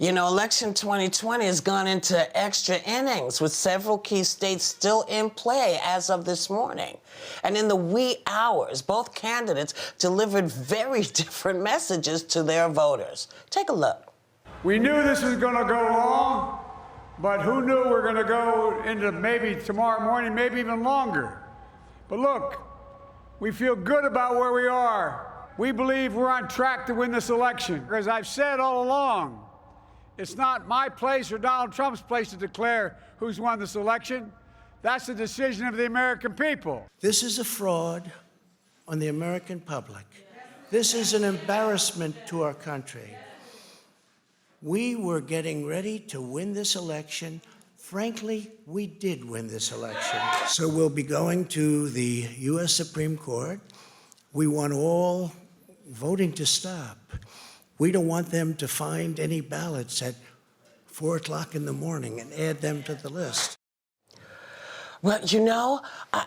You know, election 2020 has gone into extra innings with several key states still in play as of this morning. And in the wee hours, both candidates delivered very different messages to their voters. Take a look. We knew this was going to go long, but who knew we're going to go into maybe tomorrow morning, maybe even longer. But look, we feel good about where we are. We believe we're on track to win this election. As I've said all along, it's not my place or Donald Trump's place to declare who's won this election. That's the decision of the American people. This is a fraud on the American public. This is an embarrassment to our country. We were getting ready to win this election. Frankly, we did win this election. So we'll be going to the U.S. Supreme Court. We want all voting to stop. We don't want them to find any ballots at 4 o'clock in the morning and add them to the list. Well, you know,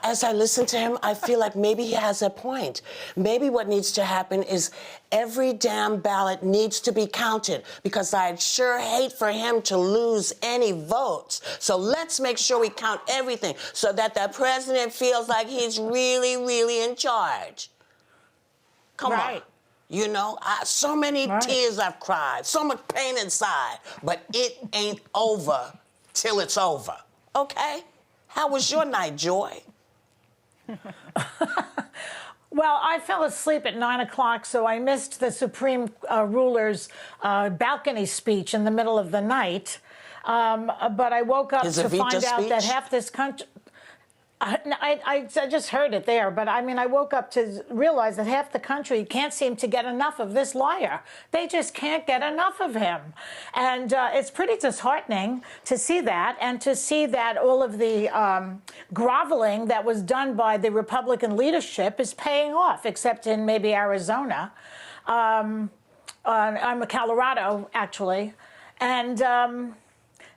as I listen to him, I feel like maybe he has a point. Maybe what needs to happen is every damn ballot needs to be counted, because I'd sure hate for him to lose any votes. So let's make sure we count everything so that the president feels like he's really, really in charge. Come on. You know, so many tears I've cried, so much pain inside, but it ain't over till it's over, okay? How was your night, Joy? Well, I fell asleep at 9 o'clock, so I missed the Supreme ruler's balcony speech in the middle of the night. But I woke up to find out that half this country... I just heard it there, but I mean, I woke up to realize that half the country can't seem to get enough of this liar. They just can't get enough of him. And it's pretty disheartening to see that, and to see that all of the groveling that was done by the Republican leadership is paying off, except in maybe Arizona. I'm a Colorado, actually. And...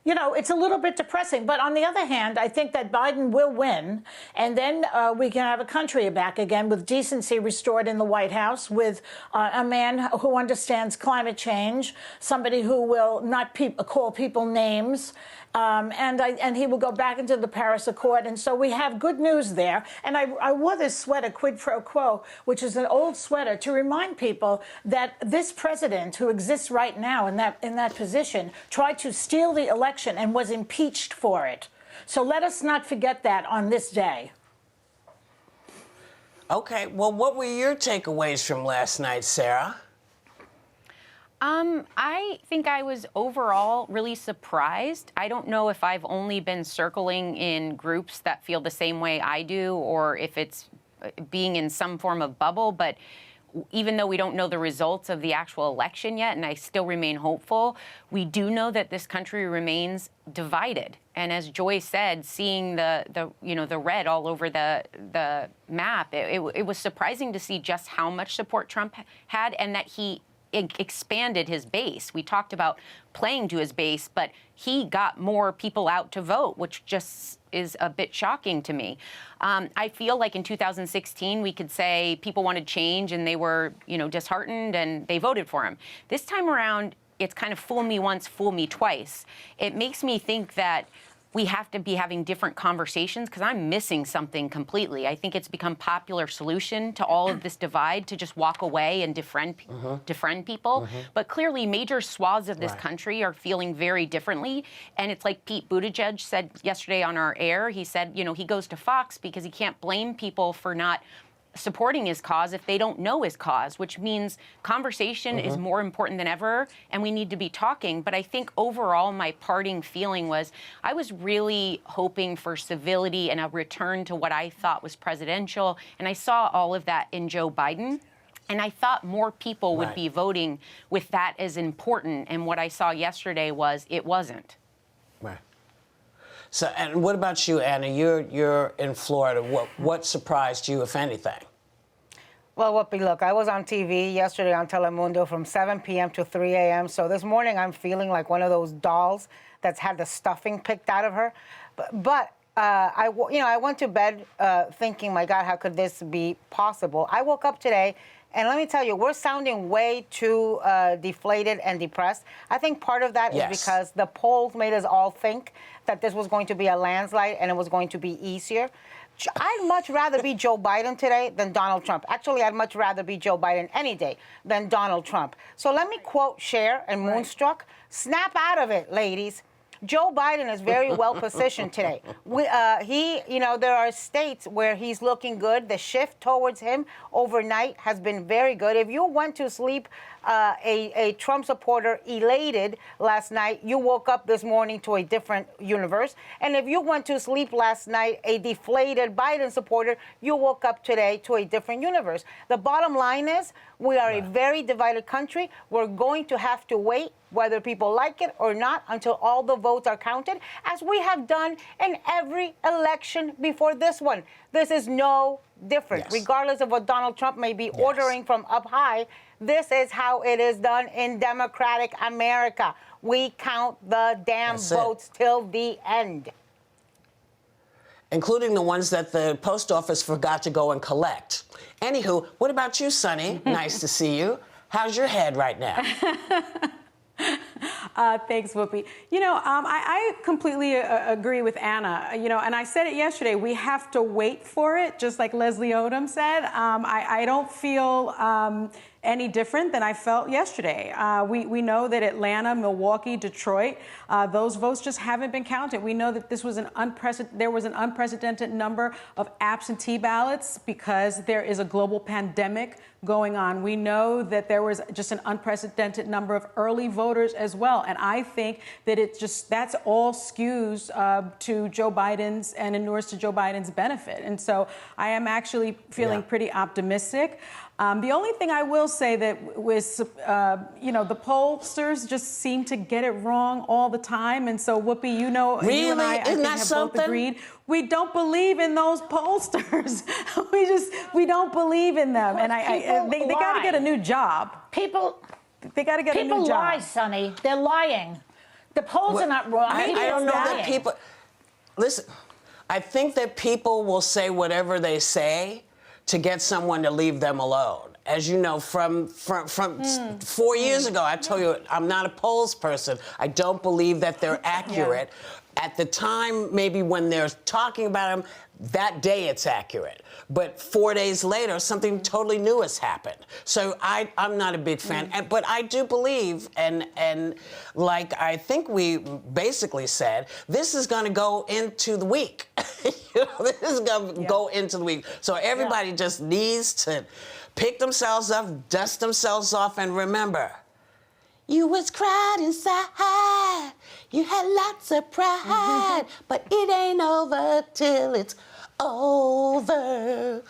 you know, it's a little bit depressing. But on the other hand, I think that Biden will win. And then we can have a country back again with decency restored in the White House, with a man who understands climate change, somebody who will not call people names. And he will go back into the Paris Accord. And so we have good news there. And I wore this sweater, Quid Pro Quo, which is an old sweater, to remind people that this president who exists right now in that position tried to steal the election and was impeached for it. So let us not forget that on this day. Okay, well, what were your takeaways from last night, Sarah? I think I was overall really surprised. I don't know if I've only been circling in groups that feel the same way I do, or if it's being in some form of bubble, but even though we don't know the results of the actual election yet, and I still remain hopeful, we do know that this country remains divided. And as Joy said, seeing the red all over the map, it was surprising to see just how much support Trump had, and that he expanded his base. We talked about playing to his base, but he got more people out to vote, which just is a bit shocking to me. I feel like in 2016, we could say people wanted change and they were, disheartened and they voted for him. This time around, it's kind of fool me once, fool me twice. It makes me think that we have to be having different conversations, because I'm missing something completely. I think it's become popular solution to all of this divide to just walk away and defriend people. But clearly major swaths of this country are feeling very differently. And it's like Pete Buttigieg said yesterday on our air. He said, he goes to Fox because he can't blame people for not supporting his cause if they don't know his cause, which means conversation is more important than ever, and we need to be talking. But I think overall my parting feeling was I was really hoping for civility and a return to what I thought was presidential, and I saw all of that in Joe Biden. And I thought more people would be voting with that as important, and what I saw yesterday was it wasn't. Right. So, and what about you, Anna? You're in Florida. What surprised you, if anything? Well, Whoopi, look, I was on TV yesterday on Telemundo from 7 p.m. to 3 a.m. So this morning I'm feeling like one of those dolls that's had the stuffing picked out of her. But I went to bed thinking, my God, how could this be possible? I woke up today And let me tell you, we're sounding way too deflated and depressed. I think part of that is because the polls made us all think that this was going to be a landslide and it was going to be easier. I'd much rather be Joe Biden today than Donald Trump. Actually, I'd much rather be Joe Biden any day than Donald Trump. So let me quote Cher and Moonstruck. Snap out of it, ladies. Joe Biden is very well positioned today. There are states where he's looking good. The shift towards him overnight has been very good. If you went to sleep a Trump supporter elated last night, you woke up this morning to a different universe. And if you went to sleep last night a deflated Biden supporter, you woke up today to a different universe. The bottom line is we are a very divided country. We're going to have to wait, whether people like it or not, until all the votes are counted, as we have done in every election before this one. This is no different. Regardless of what Donald Trump may be ordering from up high, this is how it is done in democratic America. We count the damn votes till the end. Including the ones that the post office forgot to go and collect. Anywho, what about you, Sonny? Nice to see you. How's your head right now? Thanks, Whoopi. I completely agree with Anna. And I said it yesterday, we have to wait for it, just like Leslie Odom said. I don't feel any different than I felt yesterday. We know that Atlanta, Milwaukee, Detroit, those votes just haven't been counted. We know that there was an unprecedented number of absentee ballots because there is a global pandemic going on. We know that there was just an unprecedented number of early voters as well. And I think that that's all skews to Joe Biden's and inures to Joe Biden's benefit. And so I am actually feeling pretty optimistic. The only thing I will say that was, the pollsters just seem to get it wrong all the time. And so, Whoopi, you and I think have both agreed. We don't believe in those pollsters. we don't believe in them. And they got to get a new job. They got to get a new job. People lie, Sonny. They're lying. The polls are not wrong. I don't know that people. Listen, I think that people will say whatever they say to get someone to leave them alone. As you know, from 4 years ago, I told you I'm not a polls person. I don't believe that they're accurate. At the time, maybe when they're talking about them, that day it's accurate. But 4 days later, something totally new has happened. So I'm not a big fan. But I do believe, and like I think we basically said, this is going to go into the week. This is going to go into the week. So everybody just needs to pick themselves up, dust themselves off, and remember, you was cried inside. You had lots of pride, but it ain't over till it's over.